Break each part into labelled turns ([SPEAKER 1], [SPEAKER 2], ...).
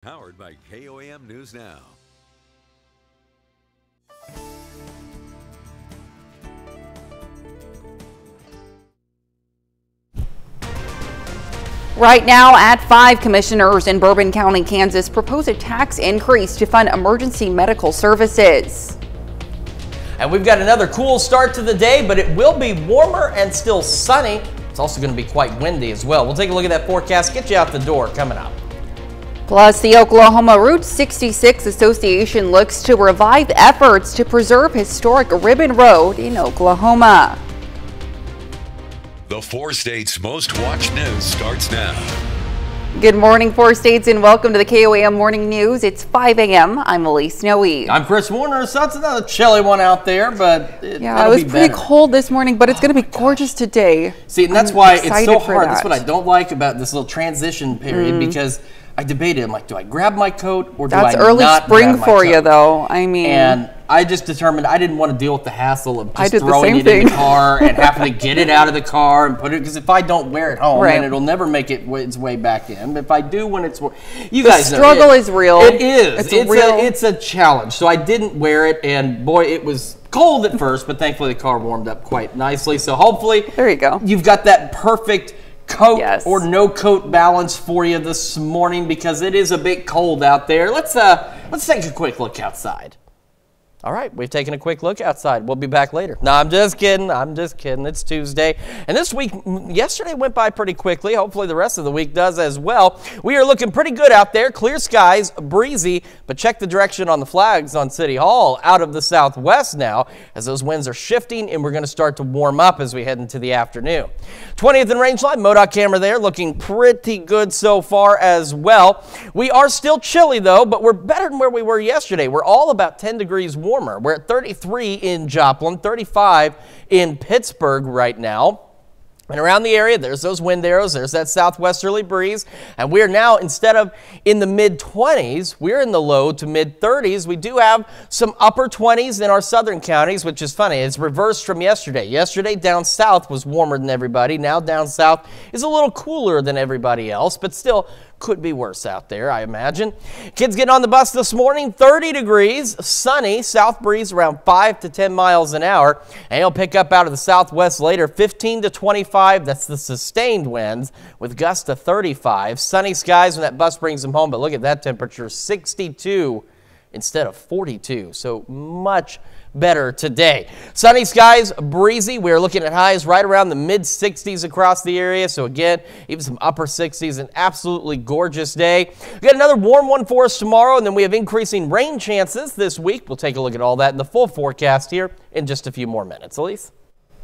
[SPEAKER 1] Powered by KOAM News Now.
[SPEAKER 2] Right now at 5, commissioners in Bourbon County, Kansas propose a tax increase to fund emergency medical services.
[SPEAKER 3] And we've got another cool start to the day, but it will be warmer and still sunny. It's also going to be quite windy as well. We'll take a look at that forecast, get you out the door coming up.
[SPEAKER 2] Plus, the Oklahoma Route 66 Association looks to revive efforts to preserve historic Ribbon Road in Oklahoma.
[SPEAKER 1] The 4 states' most watched news starts now.
[SPEAKER 2] Good morning, 4 states, and welcome to the KOAM Morning News. It's 5 a.m. I'm Elise Snowy.
[SPEAKER 3] I'm Chris Warner. So it's another chilly one out there, but
[SPEAKER 2] it was pretty cold this morning, but it's going to be gorgeous today.
[SPEAKER 3] See, and that's why it's so hard. That's what I don't like about this little transition period, because I debated. I'm like, do I grab my coat or do I not grab my coat?
[SPEAKER 2] That's early spring for you, though. I mean,
[SPEAKER 3] and I just determined I didn't want to deal with the hassle of just throwing it in the car and having to get it out of the car and put it, because if I don't wear it home, then it'll never make its way back in. But if I do when it's, you guys know, the struggle is real.
[SPEAKER 2] It is.
[SPEAKER 3] It's a challenge. So I didn't wear it, and boy, it was cold at first, but thankfully the car warmed up quite nicely. So hopefully,
[SPEAKER 2] there you go.
[SPEAKER 3] You've got that perfect coat or no coat balance for you this morning, because it is a bit cold out there. Let's take a quick look outside. All right, we've taken a quick look outside. We'll be back later. No, I'm just kidding. I'm just kidding. It's Tuesday. And this week, yesterday went by pretty quickly. Hopefully the rest of the week does as well. We are looking pretty good out there. Clear skies, breezy, but check the direction on the flags on City Hall out of the southwest now, as those winds are shifting, and we're going to start to warm up as we head into the afternoon. 20th and Rangeline, MoDOT camera there, looking pretty good so far as well. We are still chilly, though, but we're better than where we were yesterday. We're all about 10 degrees warmer. We're at 33 in Joplin, 35 in Pittsburgh right now. And around the area, there's those wind arrows, there's that southwesterly breeze, and we're now, instead of in the mid-20s, we're in the low to mid-30s. We do have some upper 20s in our southern counties, which is funny. It's reversed from yesterday. Yesterday, down south was warmer than everybody. Now down south is a little cooler than everybody else, but still could be worse out there, I imagine. Kids getting on the bus this morning, 30 degrees, sunny, south breeze around 5 to 10 miles an hour, and it'll pick up out of the southwest later, 15 to 25. That's the sustained winds with gusts to 35. Sunny skies when that bus brings them home, but look at that temperature, 62 instead of 42, so much better today. Sunny skies, breezy. We're looking at highs right around the mid-60s across the area. So again, even some upper 60s, an absolutely gorgeous day. We got another warm one for us tomorrow, and then we have increasing rain chances this week. We'll take a look at all that in the full forecast here in just a few more minutes. Elise?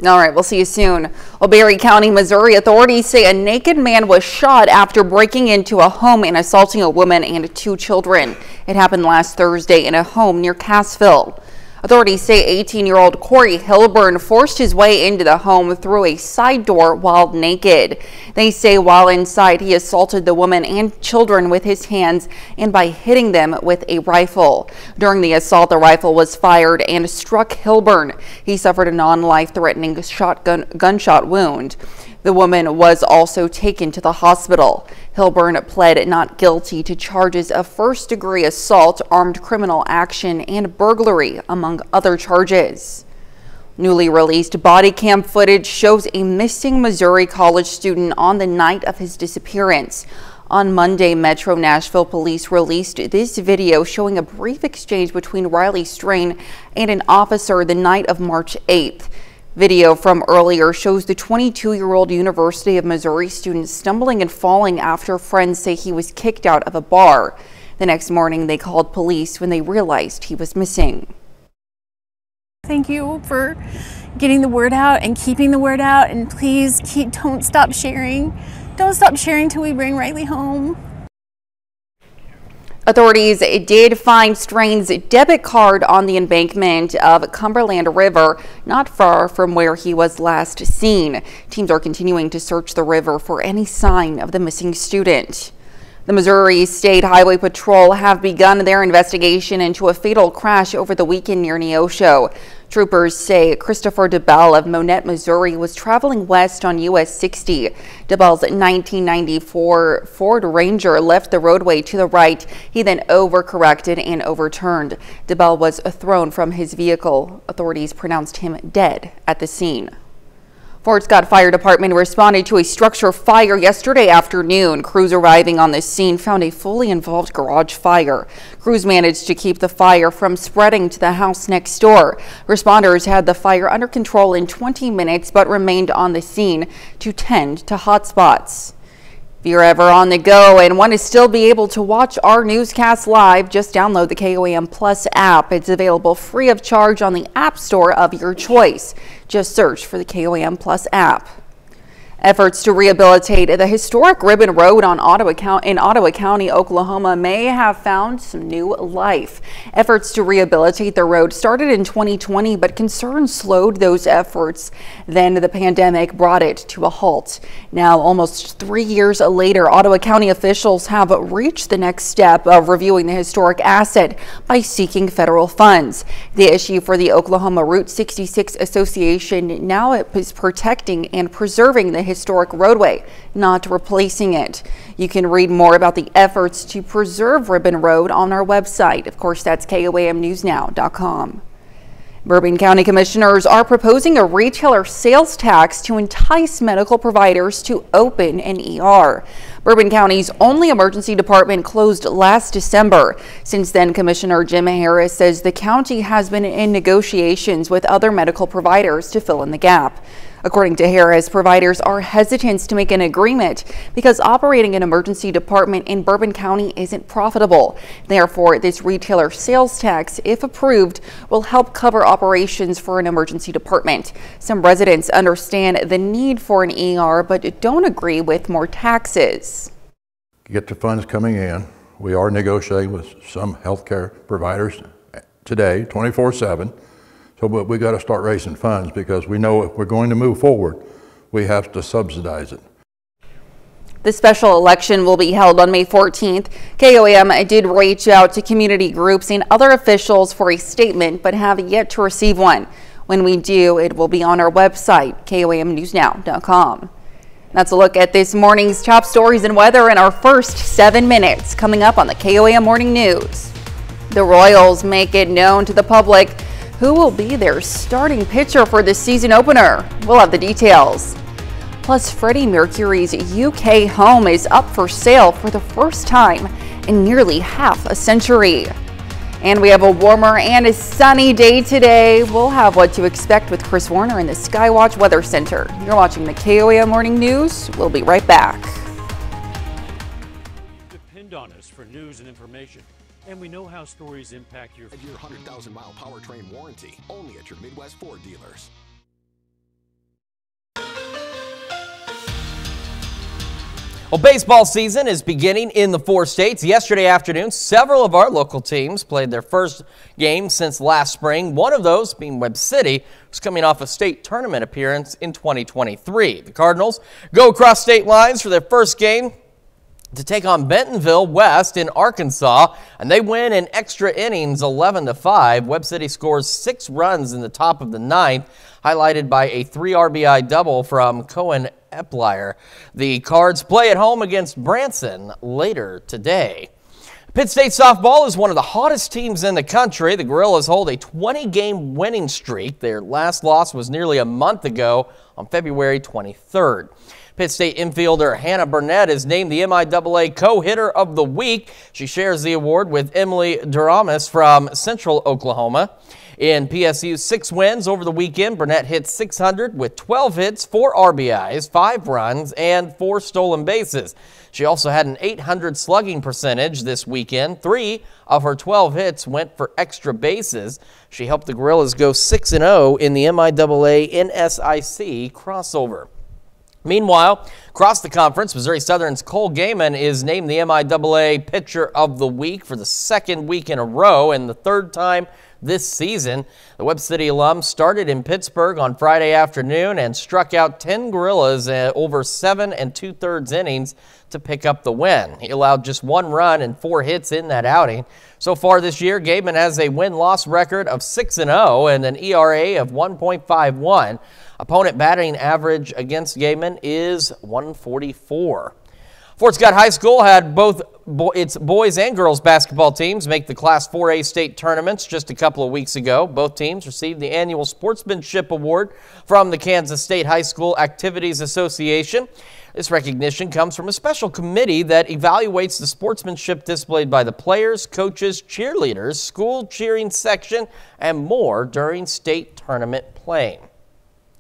[SPEAKER 2] All right, we'll see you soon. Well, Berry County, Missouri authorities say a naked man was shot after breaking into a home and assaulting a woman and 2 children. It happened last Thursday in a home near Cassville. Authorities say 18-year-old Corey Hilburn forced his way into the home through a side door while naked. They say while inside, he assaulted the woman and children with his hands and by hitting them with a rifle. During the assault, the rifle was fired and struck Hilburn. He suffered a non-life-threatening gunshot wound. The woman was also taken to the hospital. Hilburn pled not guilty to charges of first-degree assault, armed criminal action, and burglary, among other charges. Newly released body cam footage shows a missing Missouri college student on the night of his disappearance. On Monday, Metro Nashville police released this video showing a brief exchange between Riley Strain and an officer the night of March 8th. Video from earlier shows the 22-year-old University of Missouri student stumbling and falling after friends say he was kicked out of a bar. The next morning, they called police when they realized he was missing.
[SPEAKER 4] Thank you for getting the word out and keeping the word out, and please don't stop sharing. Don't stop sharing till we bring Riley home.
[SPEAKER 2] Authorities did find Strain's debit card on the embankment of Cumberland River, not far from where he was last seen. Teams are continuing to search the river for any sign of the missing student. The Missouri State Highway Patrol have begun their investigation into a fatal crash over the weekend near Neosho. Troopers say Christopher DeBell of Monette, Missouri was traveling west on US 60. DeBell's 1994 Ford Ranger left the roadway to the right. He then overcorrected and overturned. DeBell was thrown from his vehicle. Authorities pronounced him dead at the scene. Fort Scott Fire Department responded to a structure fire yesterday afternoon. Crews arriving on the scene found a fully involved garage fire. Crews managed to keep the fire from spreading to the house next door. Responders had the fire under control in 20 minutes but remained on the scene to tend to hot spots. If you're ever on the go and want to still be able to watch our newscast live, just download the KOAM Plus app. It's available free of charge on the App Store of your choice. Just search for the KOAM Plus app. Efforts to rehabilitate the historic Ribbon Road in Ottawa County, Oklahoma may have found some new life. Efforts to rehabilitate the road started in 2020, but concerns slowed those efforts. Then the pandemic brought it to a halt. Now, almost 3 years later, Ottawa County officials have reached the next step of reviewing the historic asset by seeking federal funds. The issue for the Oklahoma Route 66 Association now is protecting and preserving the historic roadway, not replacing it. You can read more about the efforts to preserve Ribbon Road on our website. Of course, that's KOAMnewsnow.com. Bourbon County commissioners are proposing a retailer sales tax to entice medical providers to open an ER. Bourbon County's only emergency department closed last December. Since then, Commissioner Jim Harris says the county has been in negotiations with other medical providers to fill in the gap. According to Harris, providers are hesitant to make an agreement because operating an emergency department in Bourbon County isn't profitable. Therefore, this retailer sales tax, if approved, will help cover operations for an emergency department. Some residents understand the need for an ER, but don't agree with more taxes.
[SPEAKER 5] Get the funds coming in. We are negotiating with some healthcare providers today, 24/7. So, but we got to start raising funds because we know if we're going to move forward, we have to subsidize it.
[SPEAKER 2] The special election will be held on May 14th. KOAM did reach out to community groups and other officials for a statement, but have yet to receive one. When we do, it will be on our website, KOAMnewsnow.com. That's a look at this morning's top stories and weather in our first 7 minutes. Coming up on the KOAM Morning News. The Royals make it known to the public who will be their starting pitcher for the season opener. We'll have the details. Plus, Freddie Mercury's UK home is up for sale for the first time in nearly half a century. And we have a warmer and a sunny day today. We'll have what to expect with Chris Warner in the Skywatch Weather Center. You're watching the KOAM Morning News. We'll be right back.
[SPEAKER 6] Depend on us for news and information. And we know how stories impact your
[SPEAKER 7] 100,000-mile powertrain warranty, only at your Midwest Ford dealers.
[SPEAKER 3] Well, baseball season is beginning in the 4 states. Yesterday afternoon, several of our local teams played their first game since last spring. One of those being Webb City, who's coming off a state tournament appearance in 2023. The Cardinals go across state lines for their first game to take on Bentonville West in Arkansas, and they win in extra innings 11-5. Webb City scores 6 runs in the top of the 9th, highlighted by a 3 RBI double from Cohen Epplier. The Cards play at home against Branson later today. Pitt State softball is one of the hottest teams in the country. The Gorillas hold a 20-game winning streak. Their last loss was nearly a month ago on February 23rd. Pitt State infielder Hannah Burnett is named the MIAA Co-Hitter of the Week. She shares the award with Emily Duramis from Central Oklahoma. In PSU's 6 wins over the weekend, Burnett hit .600 with 12 hits, 4 RBIs, 5 runs, and 4 stolen bases. She also had an .800 slugging percentage this weekend. 3 of her 12 hits went for extra bases. She helped the Gorillas go 6-0 in the MIAA NSIC crossover. Meanwhile, across the conference, Missouri Southern's Cole Gaiman is named the MIAA Pitcher of the Week for the 2nd week in a row and the 3rd time this season. The Webb City alum started in Pittsburgh on Friday afternoon and struck out 10 Gorillas over 7 2/3 innings to pick up the win. He allowed just 1 run and 4 hits in that outing. So far this year, Gateman has a win-loss record of 6-0 and an ERA of 1.51. Opponent batting average against Gateman is 144. Fort Scott High School had both its boys and girls basketball teams make the Class 4A state tournaments just a couple of weeks ago. Both teams received the annual Sportsmanship Award from the Kansas State High School Activities Association. This recognition comes from a special committee that evaluates the sportsmanship displayed by the players, coaches, cheerleaders, school cheering section, and more during state tournament playing.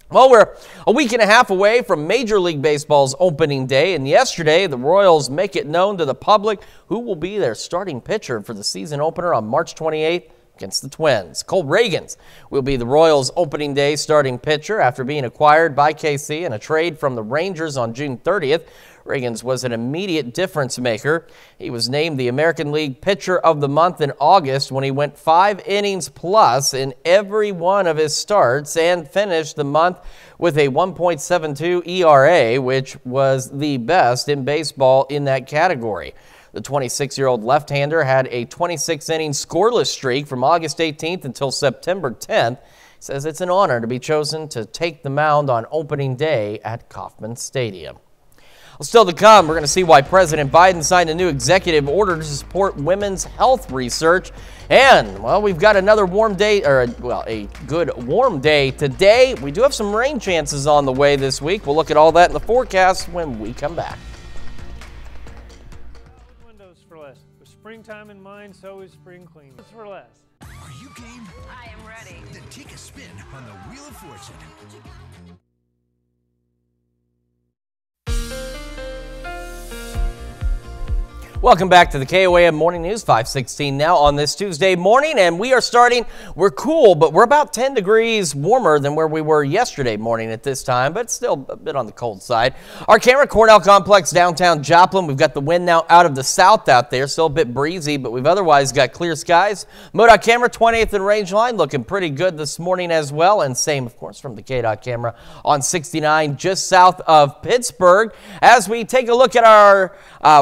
[SPEAKER 3] Well, we're a week and a half away from Major League Baseball's opening day, and yesterday the Royals make it known to the public who will be their starting pitcher for the season opener on March 28th against the Twins. Cole Reagans will be the Royals' opening day starting pitcher after being acquired by KC in a trade from the Rangers on June 30th. Reagans was an immediate difference maker. He was named the American League Pitcher of the Month in August when he went 5 innings plus in every one of his starts and finished the month with a 1.72 ERA, which was the best in baseball in that category. The 26-year-old left-hander had a 26-inning scoreless streak from August 18th until September 10th. He says it's an honor to be chosen to take the mound on opening day at Kauffman Stadium. Well, still to come, we're going to see why President Biden signed a new executive order to support women's health research. And, well, we've got another warm day, a good warm day today. We do have some rain chances on the way this week. We'll look at all that in the forecast when we come back.
[SPEAKER 6] Windows for less. With springtime in mind, so is spring cleaning. It's for less.
[SPEAKER 8] Are you game?
[SPEAKER 9] I am ready.
[SPEAKER 8] Then take a spin on the Wheel of Fortune.
[SPEAKER 3] Welcome back to the KOAM Morning News, 5:16 now on this Tuesday morning, and we're cool, but we're about 10 degrees warmer than where we were yesterday morning at this time, but still a bit on the cold side. Our camera, Cornell Complex, downtown Joplin. We've got the wind now out of the south out there, still a bit breezy, but we've otherwise got clear skies. MoDOT camera, 20th and Range Line, looking pretty good this morning as well, and same, of course, from the KDOT camera on 69 just south of Pittsburgh. As we take a look at our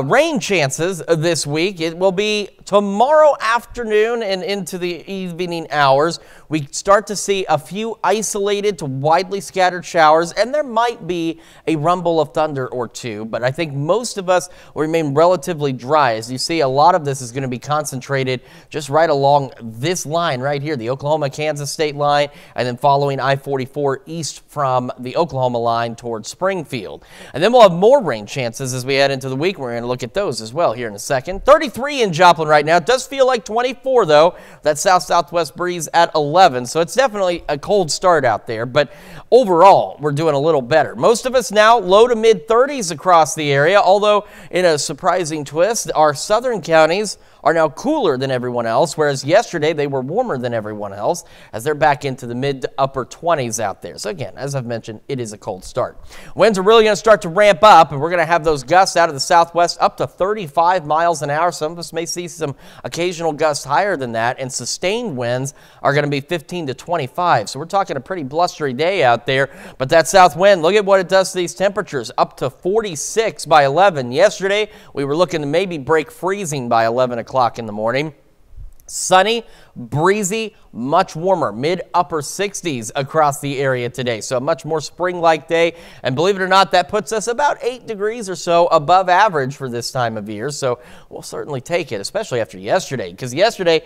[SPEAKER 3] rain chances this week, it will be tomorrow afternoon and into the evening hours. We start to see a few isolated to widely scattered showers, and there might be a rumble of thunder or two, but I think most of us will remain relatively dry. As you see, a lot of this is going to be concentrated just right along this line right here, the Oklahoma-Kansas state line, and then following I-44 east from the Oklahoma line towards Springfield. And then we'll have more rain chances as we head into the week. We're going to look at those as well here in a second. 33 in Joplin right now. It does feel like 24, though. That south-southwest breeze at 11, so it's definitely a cold start out there, but overall, we're doing a little better. Most of us now low to mid-30s across the area, although in a surprising twist, our southern counties are now cooler than everyone else, whereas yesterday they were warmer than everyone else as they're back into the mid to upper 20s out there. So again, as I've mentioned, it is a cold start. Winds are really going to start to ramp up, and we're going to have those gusts out of the southwest up to 35 miles an hour. Some of us may see some occasional gusts higher than that, and sustained winds are going to be 15 to 25. So we're talking a pretty blustery day out there, but that south wind, look at what it does to these temperatures, up to 46 by 11. Yesterday, we were looking to maybe break freezing by 11 o'clock in the morning. Sunny, breezy, much warmer, mid-upper 60s across the area today. So a much more spring-like day. And believe it or not, that puts us about 8 degrees or so above average for this time of year. So we'll certainly take it, especially after yesterday, because yesterday,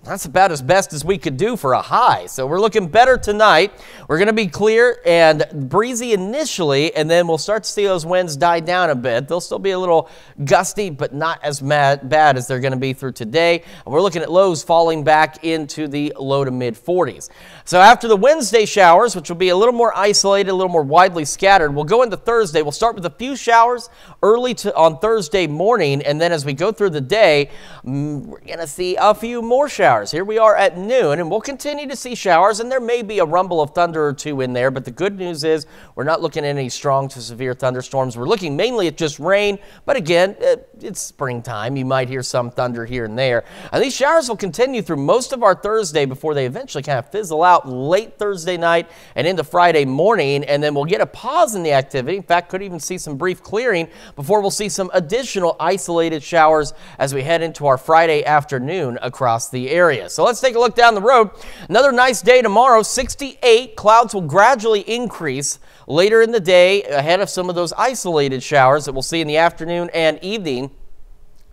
[SPEAKER 3] that's about as best as we could do for a high. So we're looking better tonight. We're going to be clear and breezy initially, and then we'll start to see those winds die down a bit. They'll still be a little gusty, but not as bad as they're going to be through today. And we're looking at lows falling back into the low to mid 40s. So after the Wednesday showers, which will be a little more isolated, a little more widely scattered, we'll go into Thursday. We'll start with a few showers early on Thursday morning, and then as we go through the day, we're going to see a few more showers showers. Here we are at noon, and we'll continue to see showers, and there may be a rumble of thunder or two in there, but the good news is we're not looking at any strong to severe thunderstorms. We're looking mainly at just rain, but again, it's springtime. You might hear some thunder here and there. And these showers will continue through most of our Thursday before they eventually kind of fizzle out late Thursday night and into Friday morning, and then we'll get a pause in the activity. In fact, could even see some brief clearing before we'll see some additional isolated showers as we head into our Friday afternoon across the area. So let's take a look down the road. Another nice day tomorrow, 68. Clouds will gradually increase later in the day ahead of some of those isolated showers that we'll see in the afternoon and evening.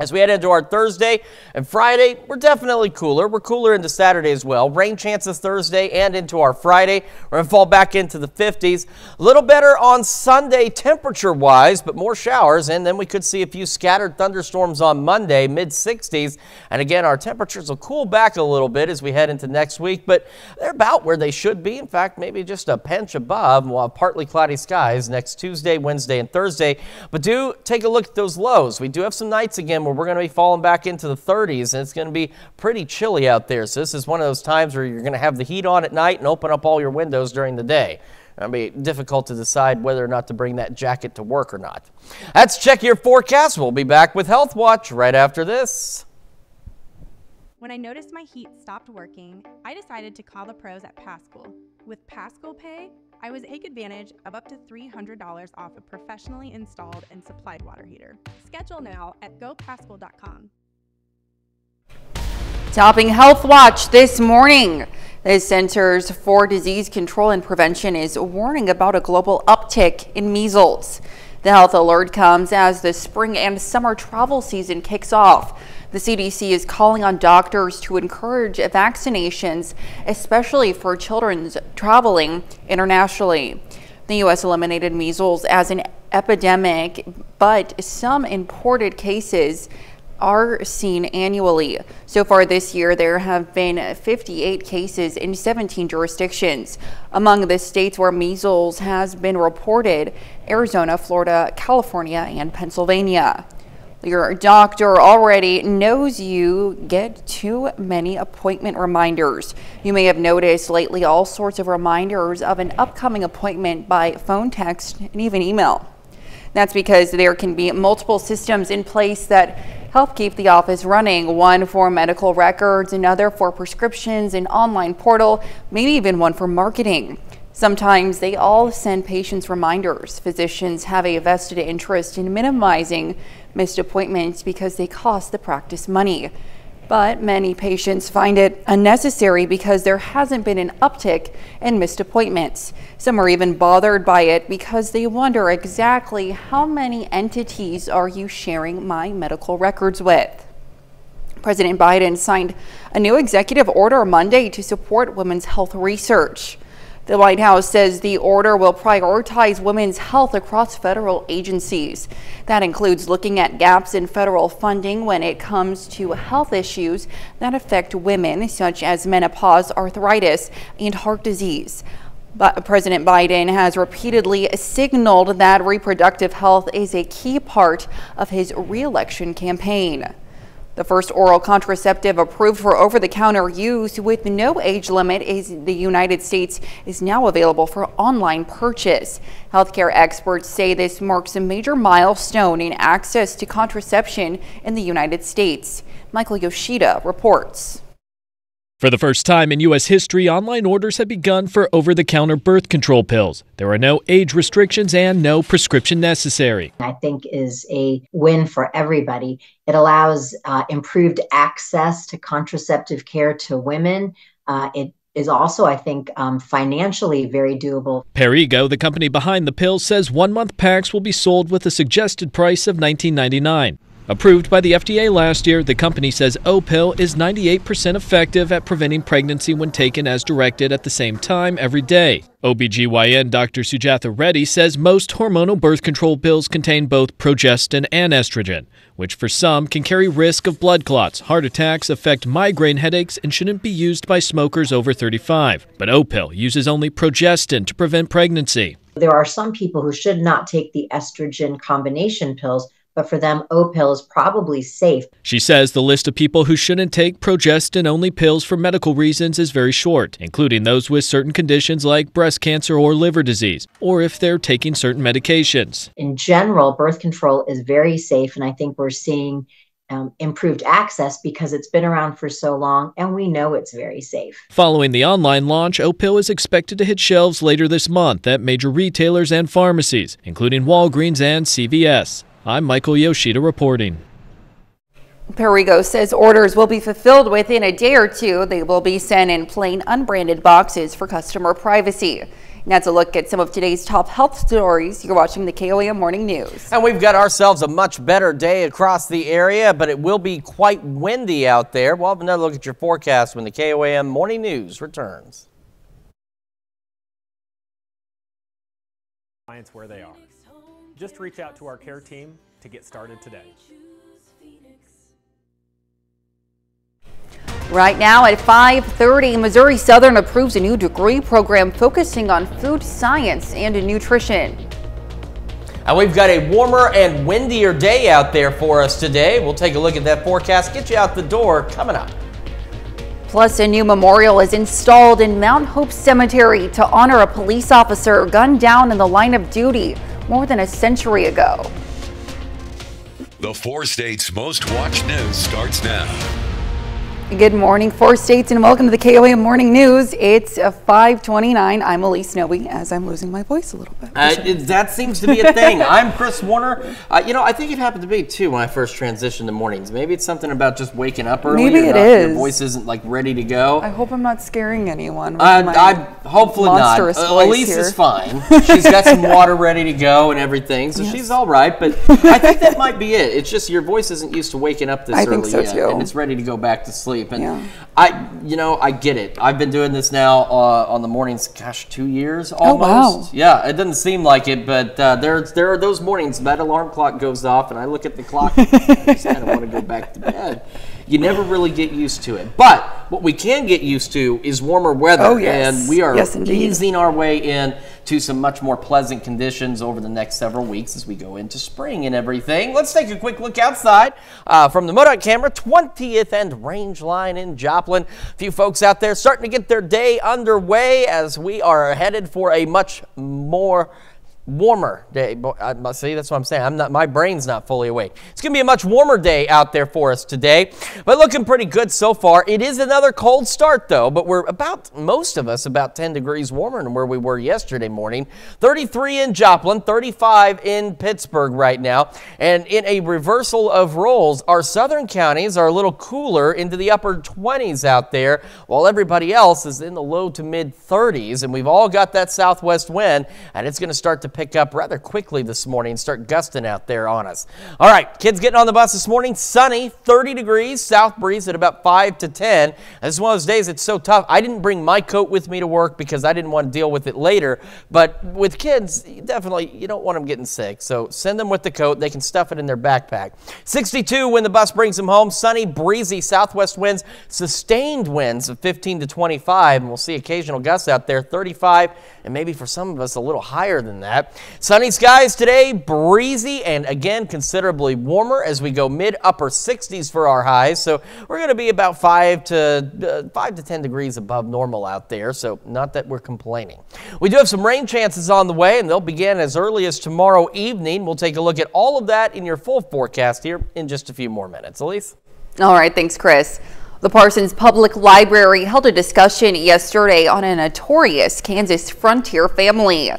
[SPEAKER 3] As we head into our Thursday and Friday, we're definitely cooler. We're cooler into Saturday as well. Rain chances Thursday and into our Friday. We're going to fall back into the 50s. A little better on Sunday temperature-wise, but more showers. And then we could see a few scattered thunderstorms on Monday, mid-60s. And again, our temperatures will cool back a little bit as we head into next week, but they're about where they should be. In fact, maybe just a pinch above. We'll have partly cloudy skies next Tuesday, Wednesday, and Thursday. But do take a look at those lows. We do have some nights again where we're going to be falling back into the 30s, and it's going to be pretty chilly out there. So this is one of those times where you're going to have the heat on at night and open up all your windows during the day. It'll be difficult to decide whether or not to bring that jacket to work or not. That's Check Your Forecast. We'll be back with Health Watch right after this.
[SPEAKER 9] When I noticed my heat stopped working, I decided to call the pros at Pascal. With Pascal Pay, I was able to take advantage of up to $300 off a professionally installed and supplied water heater. Schedule now at gopascal.com.
[SPEAKER 2] Topping Health Watch this morning. The Centers for Disease Control and Prevention is warning about a global uptick in measles. The health alert comes as the spring and summer travel season kicks off. The CDC is calling on doctors to encourage vaccinations, especially for children traveling internationally. The U.S. eliminated measles as an epidemic, but some imported cases are seen annually. So far this year, there have been 58 cases in 17 jurisdictions. Among the states where measles has been reported, Arizona, Florida, California, and Pennsylvania. Your doctor already knows you get too many appointment reminders. You may have noticed lately all sorts of reminders of an upcoming appointment by phone, text, and even email. That's because there can be multiple systems in place that help keep the office running. One for medical records, another for prescriptions, an online portal, maybe even one for marketing. Sometimes they all send patients reminders. Physicians have a vested interest in minimizing missed appointments because they cost the practice money. But many patients find it unnecessary because there hasn't been an uptick in missed appointments. Some are even bothered by it because they wonder exactly how many entities are you sharing my medical records with. President Biden signed a new executive order Monday to support women's health research. The White House says the order will prioritize women's health across federal agencies. That includes looking at gaps in federal funding when it comes to health issues that affect women, such as menopause, arthritis, and heart disease. But President Biden has repeatedly signaled that reproductive health is a key part of his re-election campaign. The first oral contraceptive approved for over-the-counter use with no age limit in the United States is now available for online purchase. Healthcare experts say this marks a major milestone in access to contraception in the United States. Michael Yoshida reports.
[SPEAKER 10] For the first time in U.S. history, online orders have begun for over-the-counter birth control pills. There are no age restrictions and no prescription necessary.
[SPEAKER 11] I think is a win for everybody. It allows improved access to contraceptive care to women. It is also, I think, financially very doable.
[SPEAKER 10] Perrigo, the company behind the pills, says one-month packs will be sold with a suggested price of $19.99. Approved by the FDA last year, the company says O-Pill is 98% effective at preventing pregnancy when taken as directed at the same time every day. OBGYN Dr. Sujatha Reddy says most hormonal birth control pills contain both progestin and estrogen, which for some can carry risk of blood clots, heart attacks, affect migraine headaches, and shouldn't be used by smokers over 35. But O-Pill uses only progestin to prevent pregnancy.
[SPEAKER 11] There are some people who should not take the estrogen combination pills, but for them, O-pill is probably safe.
[SPEAKER 10] She says the list of people who shouldn't take progestin-only pills for medical reasons is very short, including those with certain conditions like breast cancer or liver disease, or if they're taking certain medications.
[SPEAKER 11] In general, birth control is very safe, and I think we're seeing improved access because it's been around for so long and we know it's very safe.
[SPEAKER 10] Following the online launch, O-pill is expected to hit shelves later this month at major retailers and pharmacies, including Walgreens and CVS. I'm Michael Yoshida reporting.
[SPEAKER 2] Perrigo says orders will be fulfilled within a day or two. They will be sent in plain unbranded boxes for customer privacy. And that's a look at some of today's top health stories. You're watching the KOAM Morning News.
[SPEAKER 3] And we've got ourselves a much better day across the area, but it will be quite windy out there. We'll have another look at your forecast when the KOAM Morning News returns.
[SPEAKER 12] Clients where they are. Just reach out to our care team to get started today.
[SPEAKER 2] Right now at 5:30, Missouri Southern approves a new degree program focusing on food science and nutrition.
[SPEAKER 3] And we've got a warmer and windier day out there for us today. We'll take a look at that forecast, get you out the door coming up.
[SPEAKER 2] Plus, a new memorial is installed in Mount Hope Cemetery to honor a police officer gunned down in the line of duty more than a century ago.
[SPEAKER 1] The 4 states' most watched news starts now.
[SPEAKER 2] Good morning, 4 states, and welcome to the KOAM Morning News. It's 5:29. I'm Elise Snowy, as I'm losing my voice a little bit.
[SPEAKER 3] That seems to be a thing. I'm Chris Warner. I think it happened to me too when I first transitioned to mornings. Maybe it's something about just waking up early.
[SPEAKER 2] Maybe it is.
[SPEAKER 3] Your voice isn't like ready to go.
[SPEAKER 2] I hope I'm not scaring anyone. With
[SPEAKER 3] I'm hopefully not. Elise is fine. She's got some water ready to go and everything, so she's all right. But I think that might be it. It's just your voice isn't used to waking up this early
[SPEAKER 2] think so
[SPEAKER 3] yet,
[SPEAKER 2] too.
[SPEAKER 3] and it's ready to go back to sleep. And I get it. I've been doing this now on the mornings, 2 years almost.
[SPEAKER 2] Oh, wow.
[SPEAKER 3] Yeah, it doesn't seem like it, but there are those mornings that alarm clock goes off and I look at the clock and I just kind of want to go back to bed. You never really get used to it. But what we can get used to is warmer weather.
[SPEAKER 2] Oh, yes.
[SPEAKER 3] And we are
[SPEAKER 2] indeed.
[SPEAKER 3] easing our way in to some much more pleasant conditions over the next several weeks as we go into spring and everything. Let's take a quick look outside from the MoDOT camera, 20th and Range Line in Joplin. A few folks out there starting to get their day underway as we are headed for a much more warmer day. See, that's what I'm saying. My brain's not fully awake. It's going to be a much warmer day out there for us today, but looking pretty good so far. It is another cold start though, but we're most of us about 10 degrees warmer than where we were yesterday morning. 33 in Joplin, 35 in Pittsburgh right now. And in a reversal of roles, our southern counties are a little cooler into the upper 20s out there, while everybody else is in the low to mid 30s. And we've all got that southwest wind, and it's going to start to pick up rather quickly this morning and start gusting out there on us. All right, kids getting on the bus this morning, sunny, 30 degrees, south breeze at about 5 to 10. This is one of those days it's so tough. I didn't bring my coat with me to work because I didn't want to deal with it later, but with kids, definitely, you don't want them getting sick. So send them with the coat. They can stuff it in their backpack. 62 when the bus brings them home, sunny, breezy, southwest winds, sustained winds of 15 to 25, and we'll see occasional gusts out there, 35, and maybe for some of us a little higher than that. Sunny skies today, breezy, and again considerably warmer as we go mid-upper 60s for our highs. So we're going to be about 5 to 10 degrees above normal out there, so not that we're complaining. We do have some rain chances on the way, and they'll begin as early as tomorrow evening. We'll take a look at all of that in your full forecast here in just a few more minutes. Elise?
[SPEAKER 2] All right, thanks, Chris. The Parsons Public Library held a discussion yesterday on a notorious Kansas frontier family.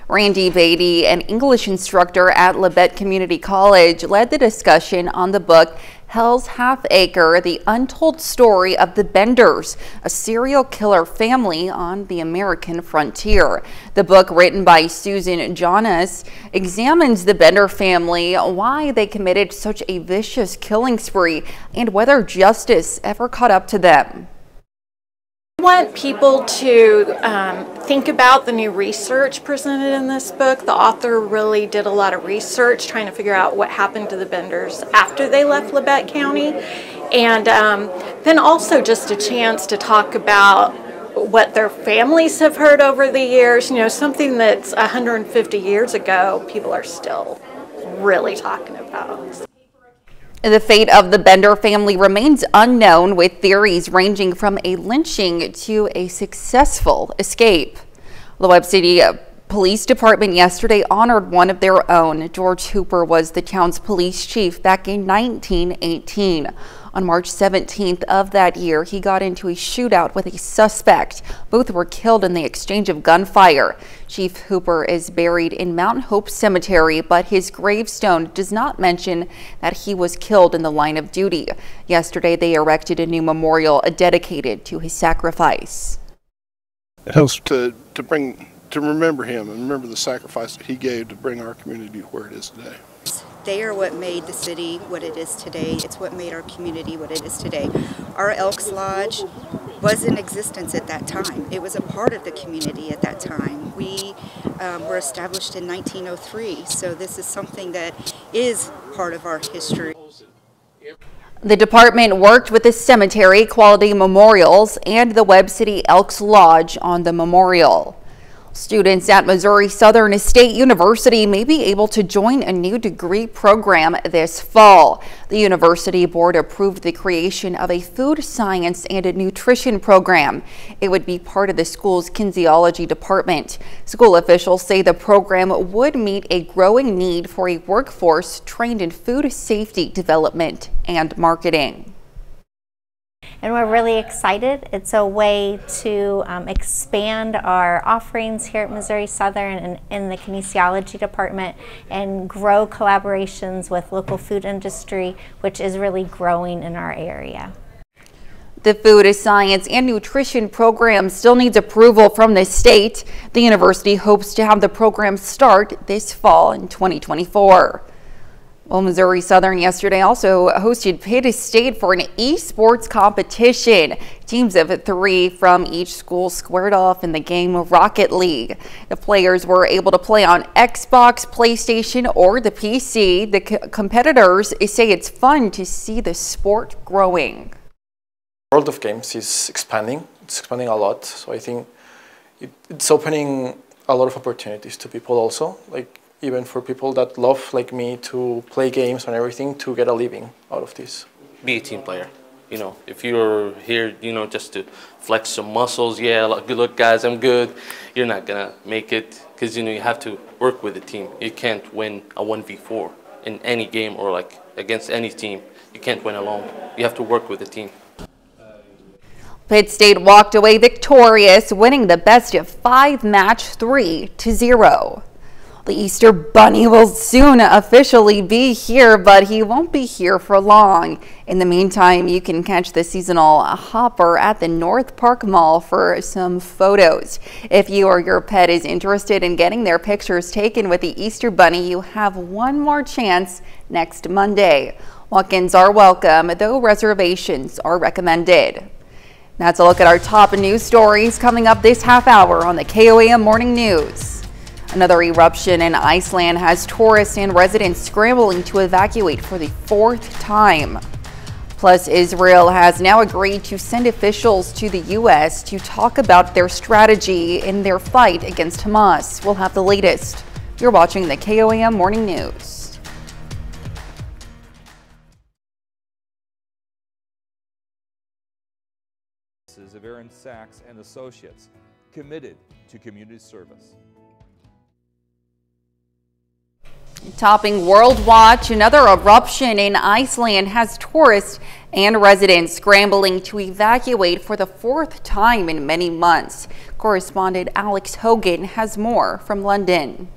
[SPEAKER 2] Randy Beatty, an English instructor at Labette Community College, led the discussion on the book Hell's Half Acre, The Untold Story of the Benders, a serial killer family on the American frontier. The book, written by Susan Jonas, examines the Bender family, why they committed such a vicious killing spree, and whether justice ever caught up to them.
[SPEAKER 13] I want people to think about the new research presented in this book. The author really did a lot of research trying to figure out what happened to the Benders after they left Labette County, and then also just a chance to talk about what their families have heard over the years. You know, something that's 150 years ago, people are still really talking about.
[SPEAKER 2] The fate of the Bender family remains unknown, with theories ranging from a lynching to a successful escape. The Webb City Police Department yesterday honored one of their own. George Hooper was the town's police chief back in 1918. On March 17th of that year, he got into a shootout with a suspect. Both were killed in the exchange of gunfire. Chief Hooper is buried in Mount Hope Cemetery, but his gravestone does not mention that he was killed in the line of duty. Yesterday, they erected a new memorial dedicated to his sacrifice.
[SPEAKER 14] It helps to remember him and remember the sacrifice that he gave to bring our community where it is today.
[SPEAKER 15] They are what made the city what it is today. It's what made our community what it is today. Our Elks Lodge was in existence at that time. It was a part of the community at that time. We were established in 1903, so this is something that is part of our history.
[SPEAKER 2] The department worked with the cemetery, Quality Memorials, and the Webb City Elks Lodge on the memorial. Students at Missouri Southern State University may be able to join a new degree program this fall. The university board approved the creation of a food science and a nutrition program. It would be part of the school's kinesiology department. School officials say the program would meet a growing need for a workforce trained in food safety development and marketing.
[SPEAKER 16] And we're really excited. It's a way to expand our offerings here at Missouri Southern and in the kinesiology department and grow collaborations with local food industry, which is really growing in our area.
[SPEAKER 2] The food science and nutrition program still needs approval from the state. The university hopes to have the program start this fall in 2024. Well, Missouri Southern yesterday also hosted Pitt State for an esports competition. Teams of 3 from each school squared off in the game of Rocket League. The players were able to play on Xbox, PlayStation, or the PC. The competitors say it's fun to see the sport growing.
[SPEAKER 17] The world of games is expanding. It's expanding a lot. So I think it's opening a lot of opportunities to people also. Even for people that love, like me, to play games and everything, to get a living out of this.
[SPEAKER 18] Be a team player. You know, if you're here, you know, just to flex some muscles, yeah, good luck guys, I'm good, you're not gonna make it, because, you know, you have to work with a team. You can't win a 1v4 in any game or like against any team. You can't win alone. You have to work with a team.
[SPEAKER 2] Pitt State walked away victorious, winning the best of 5 match 3-0. The Easter Bunny will soon officially be here, but he won't be here for long. In the meantime, you can catch the seasonal hopper at the North Park Mall for some photos. If you or your pet is interested in getting their pictures taken with the Easter Bunny, you have one more chance next Monday. Walk-ins are welcome, though reservations are recommended. That's a look at our top news stories coming up this half hour on the KOAM Morning News. Another eruption in Iceland has tourists and residents scrambling to evacuate for the 4th time. Plus, Israel has now agreed to send officials to the U.S. to talk about their strategy in their fight against Hamas. We'll have the latest. You're watching the KOAM Morning News.
[SPEAKER 19] Of Aaron Sachs and Associates, committed to community service.
[SPEAKER 2] Topping World Watch, another eruption in Iceland has tourists and residents scrambling to evacuate for the 4th time in many months. Correspondent Alex Hogan has more from London.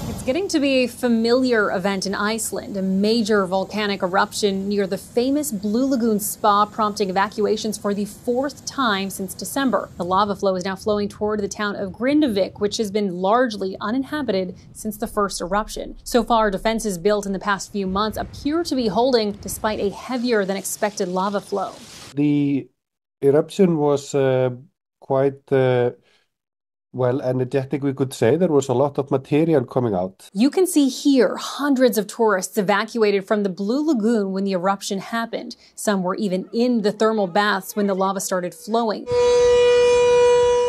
[SPEAKER 20] It's getting to be a familiar event in Iceland, a major volcanic eruption near the famous Blue Lagoon spa prompting evacuations for the 4th time since December. The lava flow is now flowing toward the town of Grindavik, which has been largely uninhabited since the first eruption. So far, defenses built in the past few months appear to be holding despite a heavier than expected lava flow.
[SPEAKER 21] The eruption was quite well, energetic, we could say. There was a lot of material coming out.
[SPEAKER 20] You can see here hundreds of tourists evacuated from the Blue Lagoon when the eruption happened. Some were even in the thermal baths when the lava started flowing.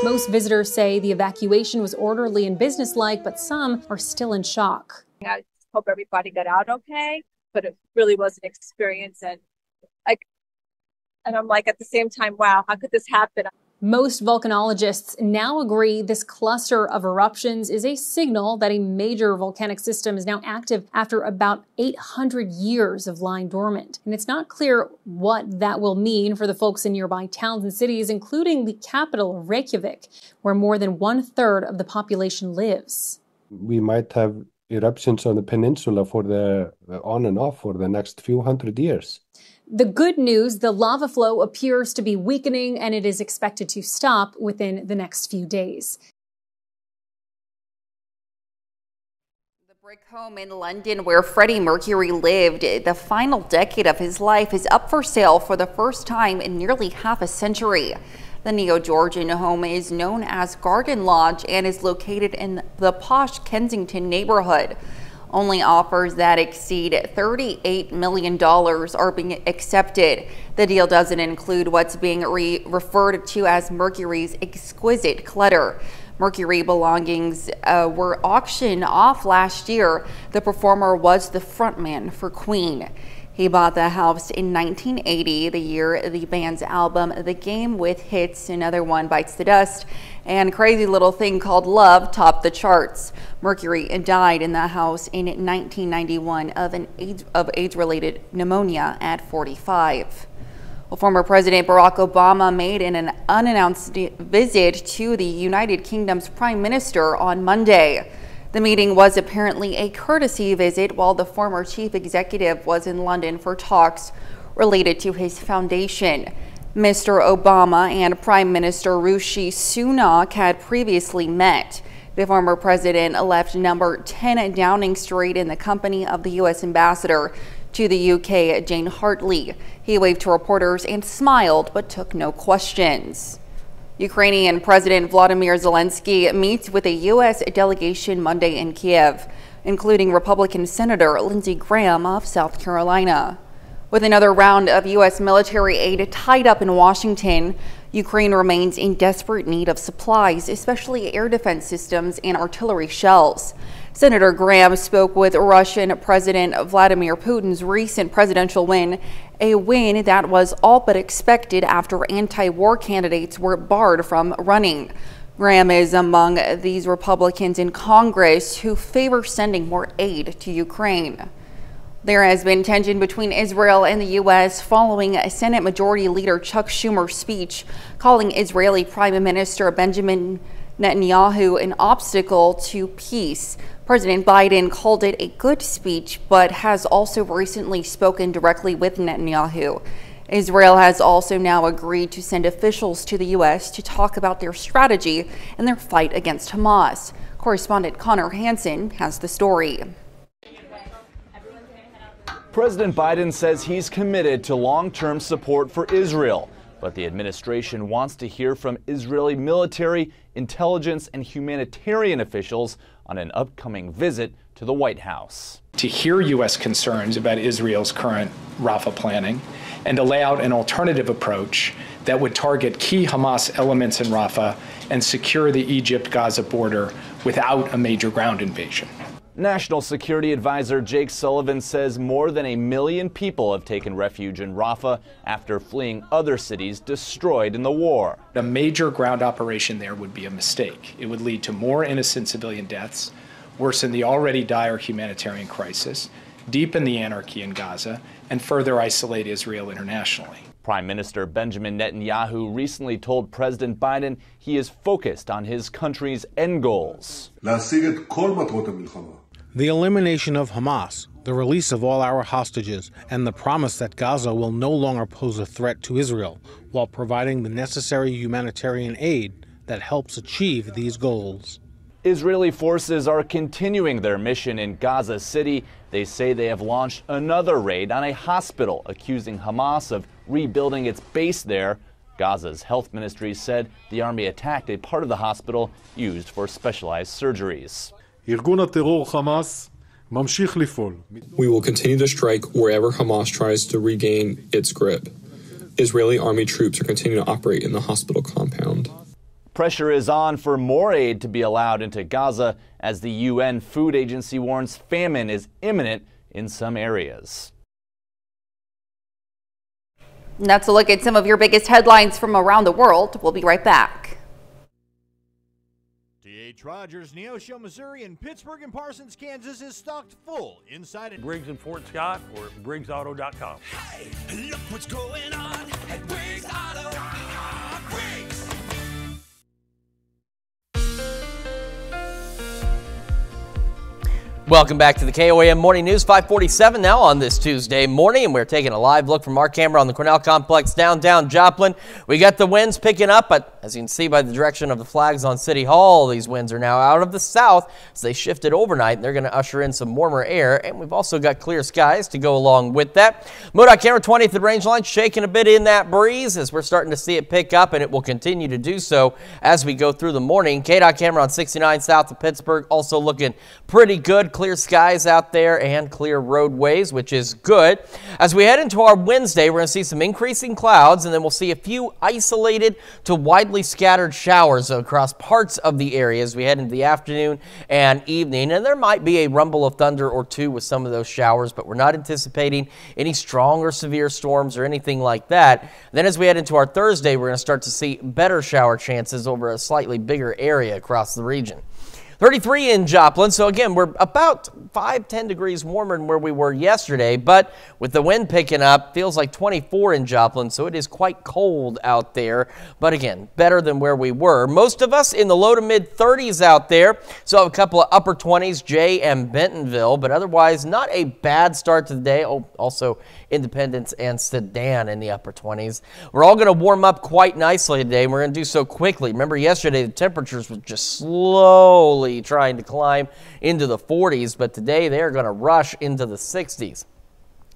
[SPEAKER 20] Most visitors say the evacuation was orderly and businesslike, but some are still in shock.
[SPEAKER 22] I
[SPEAKER 4] hope everybody got out okay. But it really was an experience, and I'm like, at the same time, wow, how could this happen?
[SPEAKER 20] Most volcanologists now agree this cluster of eruptions is a signal that a major volcanic system is now active after about 800 years of lying dormant. And it's not clear what that will mean for the folks in nearby towns and cities, including the capital, Reykjavik, where more than 1/3 of the population lives.
[SPEAKER 21] We might have eruptions on the peninsula for the on and off for the next few hundred years.
[SPEAKER 20] The good news, the lava flow appears to be weakening and it is expected to stop within the next few days.
[SPEAKER 2] The brick home in London where Freddie Mercury lived the final decade of his life is up for sale for the first time in nearly half a century. The Neo-Georgian home is known as Garden Lodge and is located in the posh Kensington neighborhood. Only offers that exceed $38 million are being accepted. The deal doesn't include what's being referred to as Mercury's exquisite clutter. Mercury belongings were auctioned off last year. The performer was the frontman for Queen. He bought the house in 1980, the year the band's album The Game with Hits, Another One Bites the Dust, and Crazy Little Thing Called Love topped the charts. Mercury died in the house in 1991 of AIDS-related pneumonia at 45. Well, former President Barack Obama made an unannounced visit to the United Kingdom's Prime Minister on Monday. The meeting was apparently a courtesy visit while the former chief executive was in London for talks related to his foundation. Mr. Obama and Prime Minister Rishi Sunak had previously met. The former president left number 10 Downing Street in the company of the U.S. ambassador to the UK, Jane Hartley. He waved to reporters and smiled but took no questions. Ukrainian President Volodymyr Zelensky meets with a U.S. delegation Monday in Kiev, including Republican Senator Lindsey Graham of South Carolina. With another round of U.S. military aid tied up in Washington, Ukraine remains in desperate need of supplies, especially air defense systems and artillery shells. Senator Graham spoke with Russian President Vladimir Putin's recent presidential win, a win that was all but expected after anti-war candidates were barred from running. Graham is among these Republicans in Congress who favor sending more aid to Ukraine. There has been tension between Israel and the U.S. following Senate Majority Leader Chuck Schumer's speech calling Israeli Prime Minister Benjamin Netanyahu an obstacle to peace. President Biden called it a good speech, but has also recently spoken directly with Netanyahu. Israel has also now agreed to send officials to the U.S. to talk about their strategy in their fight against Hamas. Correspondent Connor Hansen has the story.
[SPEAKER 22] President Biden says he's committed to long-term support for Israel, but the administration wants to hear from Israeli military, intelligence, and humanitarian officials on an upcoming visit to the White House.
[SPEAKER 23] To hear U.S. concerns about Israel's current Rafah planning and to lay out an alternative approach that would target key Hamas elements in Rafah and secure the Egypt-Gaza border without a major ground invasion.
[SPEAKER 22] National Security Advisor Jake Sullivan says more than 1 million people have taken refuge in Rafah after fleeing other cities destroyed in the war.
[SPEAKER 23] A major ground operation there would be a mistake. It would lead to more innocent civilian deaths, worsen the already dire humanitarian crisis, deepen the anarchy in Gaza, and further isolate Israel internationally.
[SPEAKER 22] Prime Minister Benjamin Netanyahu recently told President Biden he is focused on his country's end goals.
[SPEAKER 24] The elimination of Hamas, the release of all our hostages, and the promise that Gaza will no longer pose a threat to Israel, while providing the necessary humanitarian aid that helps achieve these goals.
[SPEAKER 22] Israeli forces are continuing their mission in Gaza City. They say they have launched another raid on a hospital, accusing Hamas of rebuilding its base there. Gaza's health ministry said the army attacked a part of the hospital used for specialized surgeries.
[SPEAKER 25] We will continue to strike wherever Hamas tries to regain its grip. Israeli army troops are continuing to operate in the hospital compound.
[SPEAKER 22] Pressure is on for more aid to be allowed into Gaza as the UN Food Agency warns famine is imminent in some areas.
[SPEAKER 2] And that's a look at some of your biggest headlines from around the world. We'll be right back.
[SPEAKER 5] T.H. Rogers, Neosho, Missouri, and Pittsburgh and Parsons, Kansas is stocked full inside at
[SPEAKER 6] Briggs and Fort Scott or BriggsAuto.com.
[SPEAKER 7] Hey, look what's going on at Briggs Auto. Briggs.
[SPEAKER 3] Welcome back to the KOAM Morning News, 5:47 now on this Tuesday morning, and we're taking a live look from our camera on the Cornell Complex downtown Joplin. We got the winds picking up, but as you can see by the direction of the flags on City Hall, these winds are now out of the south as they shifted overnight. They're going to usher in some warmer air, and we've also got clear skies to go along with that. MoDOT camera 20th at Rangeline shaking a bit in that breeze as we're starting to see it pick up, and it will continue to do so as we go through the morning. KDOT camera on 69 south of Pittsburgh also looking pretty good. Clear skies out there and clear roadways, which is good. As we head into our Wednesday, we're going to see some increasing clouds, and then we'll see a few isolated to widely scattered showers across parts of the area as we head into the afternoon and evening. And there might be a rumble of thunder or two with some of those showers, but we're not anticipating any strong or severe storms or anything like that. Then as we head into our Thursday, we're going to start to see better shower chances over a slightly bigger area across the region. 33 in Joplin, so again, we're about 5-10 degrees warmer than where we were yesterday, but with the wind picking up, feels like 24 in Joplin, so it is quite cold out there, but again, better than where we were. Most of us in the low to mid 30s out there, so a couple of upper 20s, Jay and Bentonville, but otherwise not a bad start to the day. Oh, also Independence and Sedan in the upper 20s. We're all going to warm up quite nicely today, and we're going to do so quickly. Remember yesterday, the temperatures were just slowly trying to climb into the 40s, but today they're going to rush into the 60s.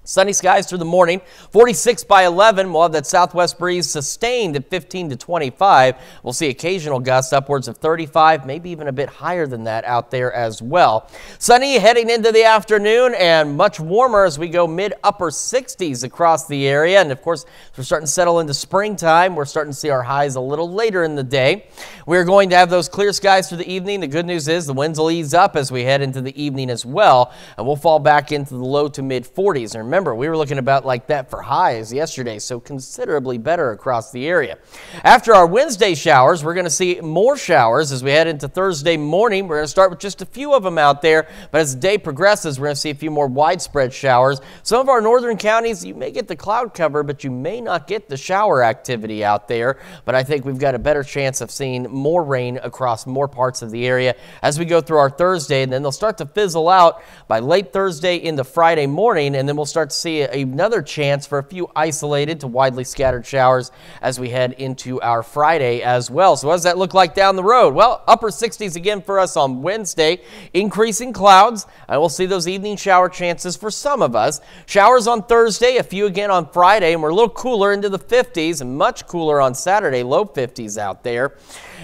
[SPEAKER 3] Sunny skies through the morning, 46 by 11. We'll have that southwest breeze sustained at 15 to 25. We'll see occasional gusts upwards of 35, maybe even a bit higher than that out there as well. Sunny heading into the afternoon and much warmer as we go mid-upper 60s across the area. And of course, we're starting to settle into springtime. We're starting to see our highs a little later in the day. We're going to have those clear skies through the evening. The good news is the winds will ease up as we head into the evening as well, and we'll fall back into the low to mid 40s. And remember, we were looking about like that for highs yesterday, so considerably better across the area. After our Wednesday showers, we're going to see more showers as we head into Thursday morning. We're going to start with just a few of them out there, but as the day progresses, we're going to see a few more widespread showers. Some of our northern counties, you may get the cloud cover, but you may not get the shower activity out there. But I think we've got a better chance of seeing more rain across more parts of the area as we go through our Thursday, and then they'll start to fizzle out by late Thursday into Friday morning, and then we'll start to see another chance for a few isolated to widely scattered showers as we head into our Friday as well. So what does that look like down the road? Well, upper 60s again for us on Wednesday, increasing clouds, and we'll see those evening shower chances for some of us. Showers on Thursday, a few again on Friday, and we're a little cooler into the 50s and much cooler on Saturday, low 50s out there.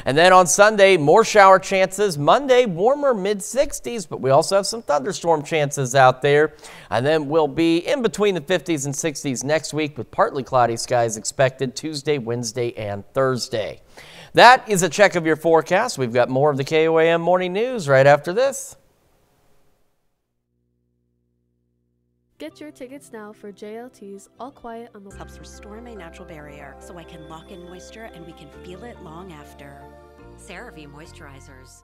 [SPEAKER 3] And then on Sunday, more shower chances. Monday, warmer mid-60s, but we also have some thunderstorm chances out there. And then we'll be in between the 50s and 60s next week with partly cloudy skies expected Tuesday, Wednesday, and Thursday. That is a check of your forecast. We've got more of the KOAM Morning News right after this.
[SPEAKER 8] Get your tickets now for JLT's All Quiet on the
[SPEAKER 9] helps restore my natural barrier so I can lock in moisture and we can feel it long after. CeraVe Moisturizers.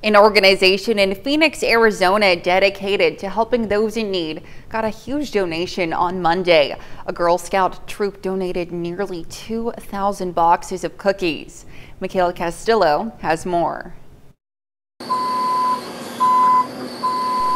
[SPEAKER 2] An organization in Phoenix, Arizona dedicated to helping those in need got a huge donation on Monday. A Girl Scout troop donated nearly 2,000 boxes of cookies. Michaela Castillo has more.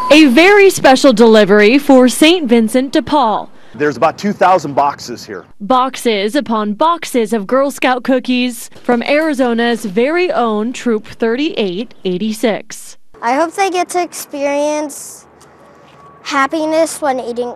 [SPEAKER 26] A very special delivery for St. Vincent de Paul.
[SPEAKER 27] There's about 2,000 boxes here.
[SPEAKER 26] Boxes upon boxes of Girl Scout cookies from Arizona's very own Troop 3886.
[SPEAKER 28] I hope they get to experience happiness when eating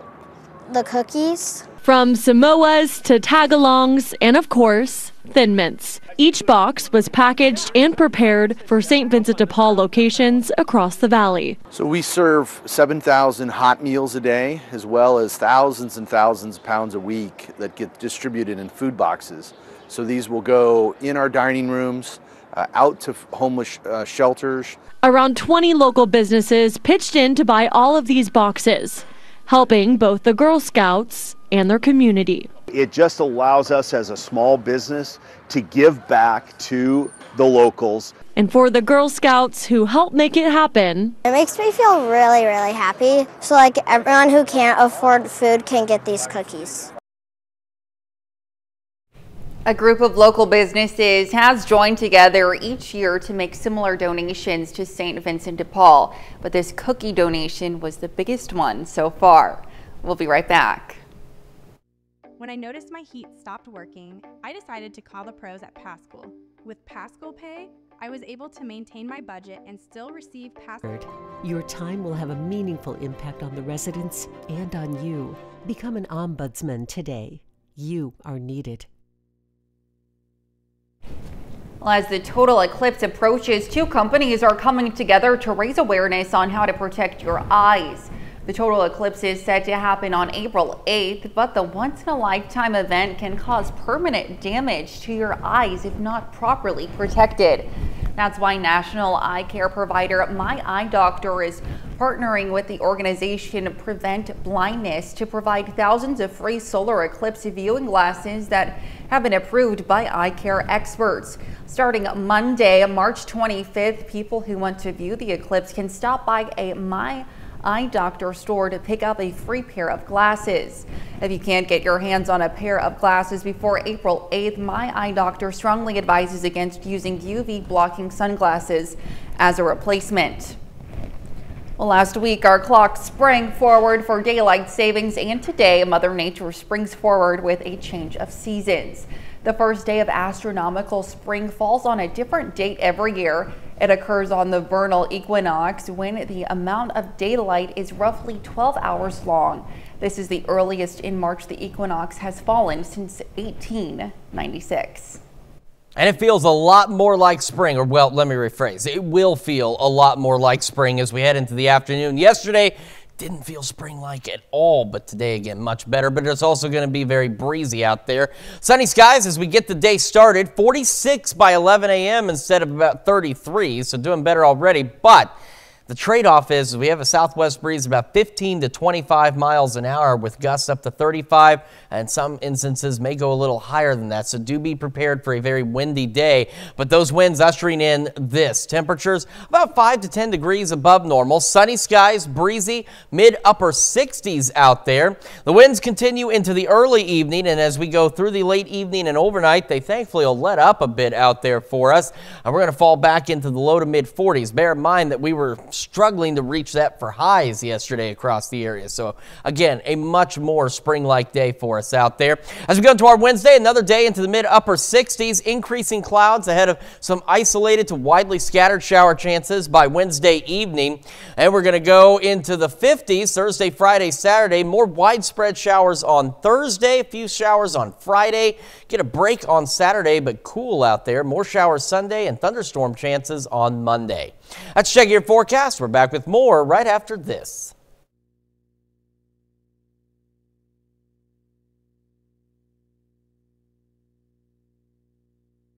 [SPEAKER 28] the cookies.
[SPEAKER 26] From Samoas to Tagalongs and, of course, Thin Mints. Each box was packaged and prepared for St. Vincent de Paul locations across the valley.
[SPEAKER 27] So we serve 7,000 hot meals a day, as well as thousands and thousands of pounds a week that get distributed in food boxes So these will go in our dining rooms, out to homeless shelters.
[SPEAKER 26] Around 20 local businesses pitched in to buy all of these boxes, helping both the Girl Scouts and their community.
[SPEAKER 27] It just allows us as a small business to give back to the locals.
[SPEAKER 26] And for the Girl Scouts who help make it happen,
[SPEAKER 28] It makes me feel really, really happy. So like everyone who can't afford food can get these cookies.
[SPEAKER 2] A group of local businesses has joined together each year to make similar donations to St. Vincent de Paul, but this cookie donation was the biggest one so far. We'll be right back.
[SPEAKER 1] When I noticed my heat stopped working, I decided to call the pros at Pascal. With Pascal Pay, I was able to maintain my budget and still receive Pascal.
[SPEAKER 10] Your time will have a meaningful impact on the residents and on you. Become an ombudsman today. You are needed.
[SPEAKER 2] Well, as the total eclipse approaches, two companies are coming together to raise awareness on how to protect your eyes. The total eclipse is set to happen on April 8th, but the once-in-a-lifetime event can cause permanent damage to your eyes if not properly protected. That's why national eye care provider My Eye Doctor is partnering with the organization Prevent Blindness to provide thousands of free solar eclipse viewing glasses that have been approved by eye care experts. Starting Monday, March 25th, people who want to view the eclipse can stop by a My Eye Doctor store to pick up a free pair of glasses. If you can't get your hands on a pair of glasses before April 8th, My Eye Doctor strongly advises against using UV blocking sunglasses as a replacement. Well, last week our clock sprang forward for daylight savings, and today Mother Nature springs forward with a change of seasons. The first day of astronomical spring falls on a different date every year. It occurs on the vernal equinox when the amount of daylight is roughly 12 hours long. This is the earliest in March the equinox has fallen since 1896.
[SPEAKER 3] And it feels a lot more like spring, or well, let me rephrase. It will feel a lot more like spring as we head into the afternoon. Yesterday didn't feel spring-like at all, but today again much better. But it's also going to be very breezy out there. Sunny skies as we get the day started. 46 by 11 a.m. instead of about 33, so doing better already. But the trade-off is we have a southwest breeze about 15 to 25 miles an hour with gusts up to 35, and some instances may go a little higher than that. So do be prepared for a very windy day. But those winds ushering in this. Temperatures about 5 to 10 degrees above normal. Sunny skies, breezy, mid-upper 60s out there. The winds continue into the early evening, and as we go through the late evening and overnight, they thankfully will let up a bit out there for us. And we're going to fall back into the low to mid 40s. Bear in mind that we were struggling to reach that for highs yesterday across the area. So again, a much more spring-like day for us out there. As we go into our Wednesday, another day into the mid-upper 60s, increasing clouds ahead of some isolated to widely scattered shower chances by Wednesday evening. And we're going to go into the 50s Thursday, Friday, Saturday. More widespread showers on Thursday, a few showers on Friday. Get a break on Saturday, but cool out there. More showers Sunday and thunderstorm chances on Monday. That's Check Your Forecast. We're back with more right after this.